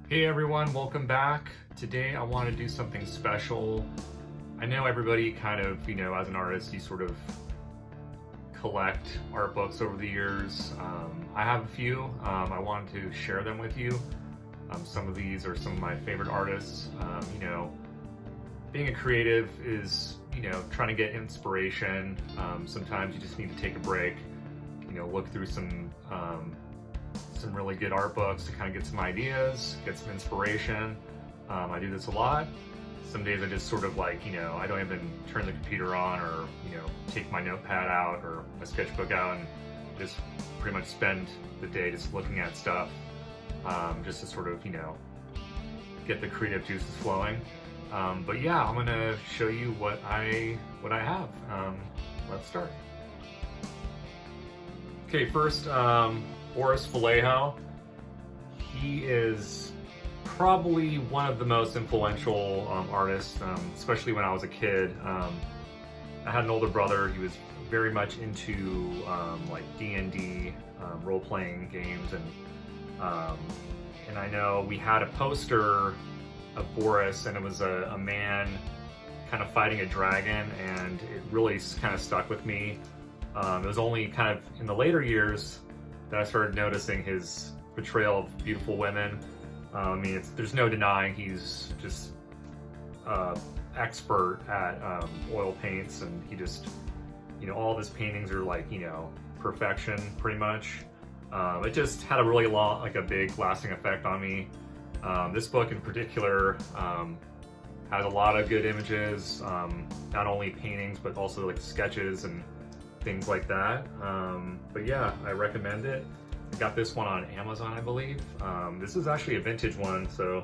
Hey everyone, welcome back. Today I want to do something special. I know everybody kind of, as an artist, you sort of collect art books over the years. I have a few. I wanted to share them with you. Some of these are some of my favorite artists. Being a creative is, trying to get inspiration. Sometimes you just need to take a break, look through some really good art books to kind of get some ideas, get some inspiration. I do this a lot. Some days I just sort of I don't even turn the computer on or, take my notepad out or my sketchbook out and just pretty much spend the day just looking at stuff, just to sort of, get the creative juices flowing. But yeah, I'm gonna show you what I have. Let's start. Okay, first, Boris Vallejo. He is probably one of the most influential artists, especially when I was a kid. I had an older brother. He was very much into like D&D, role-playing games, and I know we had a poster of Boris, and it was a man kind of fighting a dragon, and it really kind of stuck with me. It was only kind of in the later years that I started noticing his portrayal of beautiful women. I mean, there's no denying he's just expert at oil paints, and he just, all of his paintings are like, perfection pretty much. It just had a really long, a big lasting effect on me. This book in particular has a lot of good images, not only paintings, but also like sketches and things like that. But yeah, I recommend it. I got this one on Amazon, I believe. This is actually a vintage one, so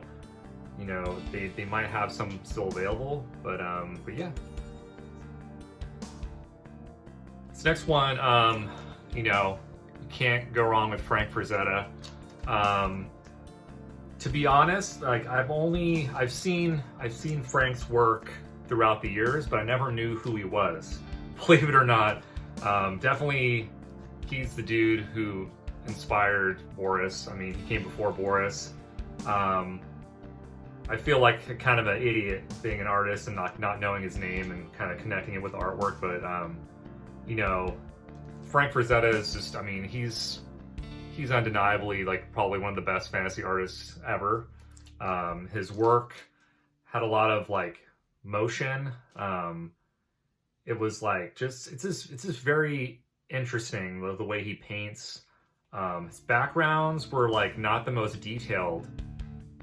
they might have some still available, but yeah. This next one, you can't go wrong with Frank Frazetta. To be honest, like I've seen Frank's work throughout the years, but I never knew who he was. Believe it or not. Definitely, he's the dude who inspired Boris. I mean, he came before Boris. I feel like kind of an idiot being an artist and not knowing his name and kind of connecting it with artwork, but Frank Frazetta is just, I mean, he's undeniably like probably one of the best fantasy artists ever. His work had a lot of like motion. It was like it's just very interesting the way he paints. His backgrounds were like not the most detailed,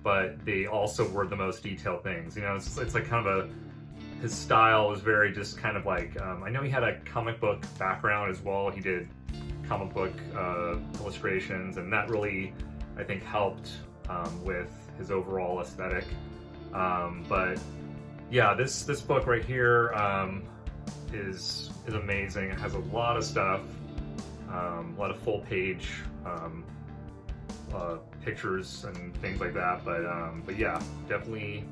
but they also were the most detailed things. It's like kind of his style was very just kind of like, I know he had a comic book background as well. He did comic book illustrations, and that really, I think, helped with his overall aesthetic. But yeah, this book right here is amazing. It has a lot of stuff, a lot of full page pictures and things like that. But yeah, definitely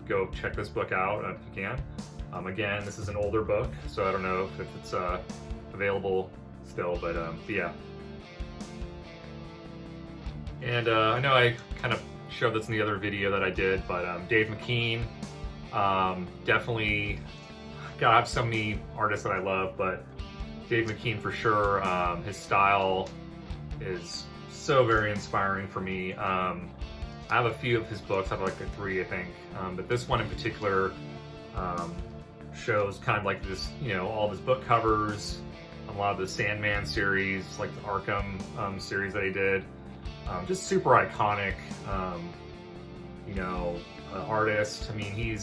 go check this book out if you can. Again, this is an older book, so I don't know if it's available still, but yeah. And I know I kind of showed this in the other video that I did, but Dave McKean, definitely, God, I have so many artists that I love, but Dave McKean for sure. His style is so very inspiring for me. I have a few of his books. I have like 3, I think, but this one in particular shows kind of like this, all of his book covers, a lot of the Sandman series, like the Arkham series that he did. Just super iconic, artist. I mean,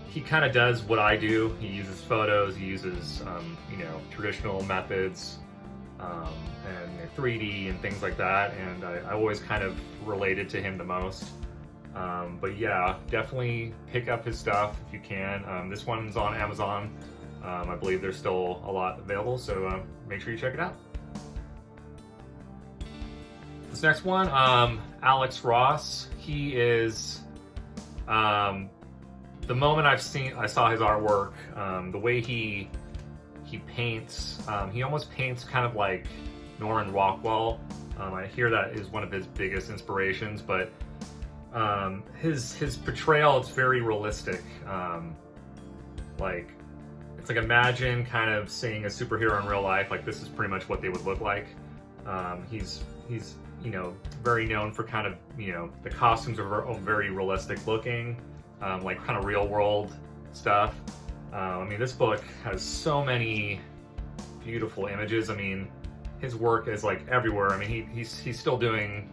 he kind of does what I do. He uses photos, he uses, traditional methods, and 3D and things like that. And I always kind of related to him the most. But yeah, definitely pick up his stuff if you can. This one's on Amazon. I believe there's still a lot available, so make sure you check it out. This next one, Alex Ross. He is, the moment I saw his artwork, the way he paints, he almost paints kind of like Norman Rockwell. I hear that is one of his biggest inspirations, but his portrayal, it's very realistic. Like, it's like, imagine kind of seeing a superhero in real life. Like, this is pretty much what they would look like. He's you know, very known for kind of, you know, the costumes are very realistic looking, like kind of real world stuff. I mean, this book has so many beautiful images. I mean, his work is like everywhere. I mean, he's still doing,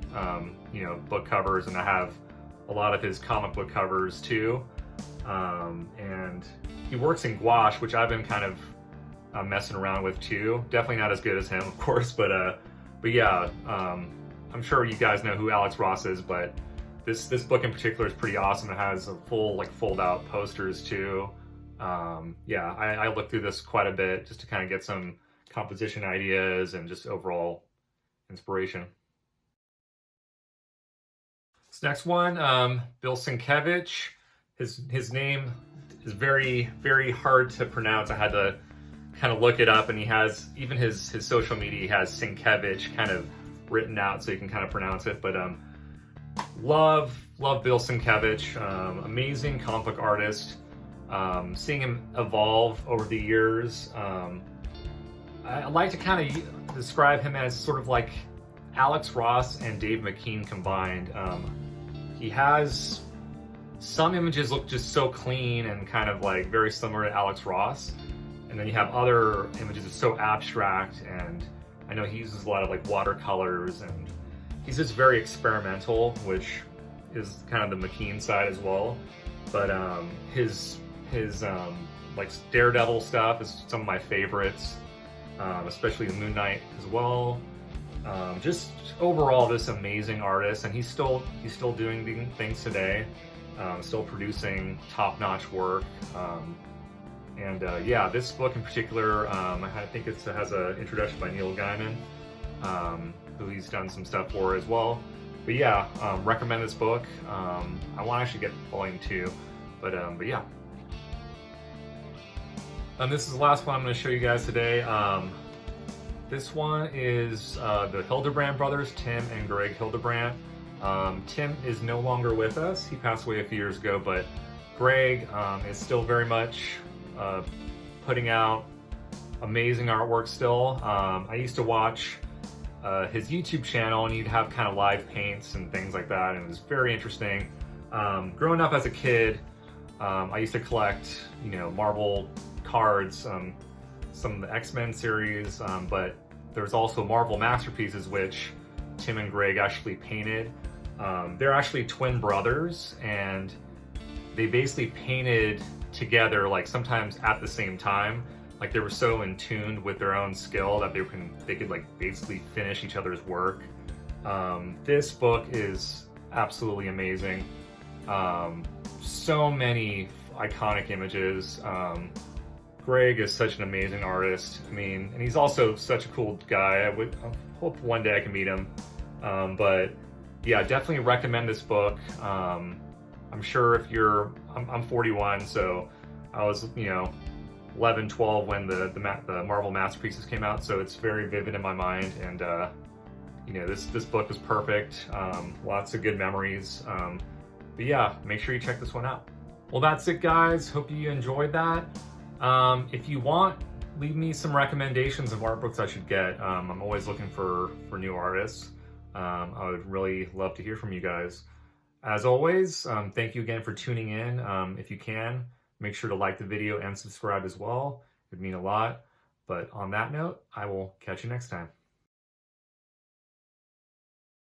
you know, book covers, and I have a lot of his comic book covers too. And he works in gouache, which I've been kind of messing around with too. Definitely not as good as him, of course, but yeah, I'm sure you guys know who Alex Ross is, but this book in particular is pretty awesome. It has a full, like, fold out posters too. Yeah, I looked through this quite a bit just to kind of get some composition ideas and just overall inspiration. This next one, Bill Sienkiewicz. His name is very, very hard to pronounce. I had to kind of look it up, and he has, even his social media, he has Sienkiewicz kind of written out so you can kind of pronounce it. But love Bill Sienkiewicz, amazing comic book artist. Seeing him evolve over the years, I like to kind of describe him as sort of like Alex Ross and Dave McKean combined. He has some images look just so clean and kind of like very similar to Alex Ross, and then you have other images that's so abstract, and I know he uses a lot of like watercolors, and he's just very experimental, which is kind of the McKean side as well. But his like Daredevil stuff is some of my favorites, especially the Moon Knight as well. Just overall, this amazing artist, and he's still doing things today, still producing top-notch work. Yeah, this book in particular, I think it has an introduction by Neil Gaiman, who he's done some stuff for as well. But yeah, recommend this book. I want to actually get volume 2, but yeah. This is the last one I'm going to show you guys today. This one is the Hildebrandt brothers, Tim and Greg Hildebrandt. Tim is no longer with us. He passed away a few years ago, but Greg is still very much putting out amazing artwork still. I used to watch his YouTube channel, and he'd have kind of live paints and things like that, and it was very interesting. Growing up as a kid, I used to collect, you know, Marvel cards, some of the X-Men series, but there's also Marvel Masterpieces, which Tim and Greg actually painted. They're actually twin brothers, and they basically painted together, like sometimes at the same time. Like, they were so in tune with their own skill that they could like basically finish each other's work. This book is absolutely amazing. So many iconic images. Greg is such an amazing artist. I mean, and he's also such a cool guy. I hope one day I can meet him. But yeah, definitely recommend this book. I'm sure if I'm 41, so I was, you know, 11, 12 when the Marvel Masterpieces came out, so it's very vivid in my mind. And you know, this book was perfect. Lots of good memories. But yeah, make sure you check this one out. Well, that's it, guys. Hope you enjoyed that. If you want, leave me some recommendations of art books I should get. I'm always looking for new artists. I would really love to hear from you guys. As always, thank you again for tuning in. If you can, make sure to like the video and subscribe as well. It would mean a lot. But on that note, I will catch you next time.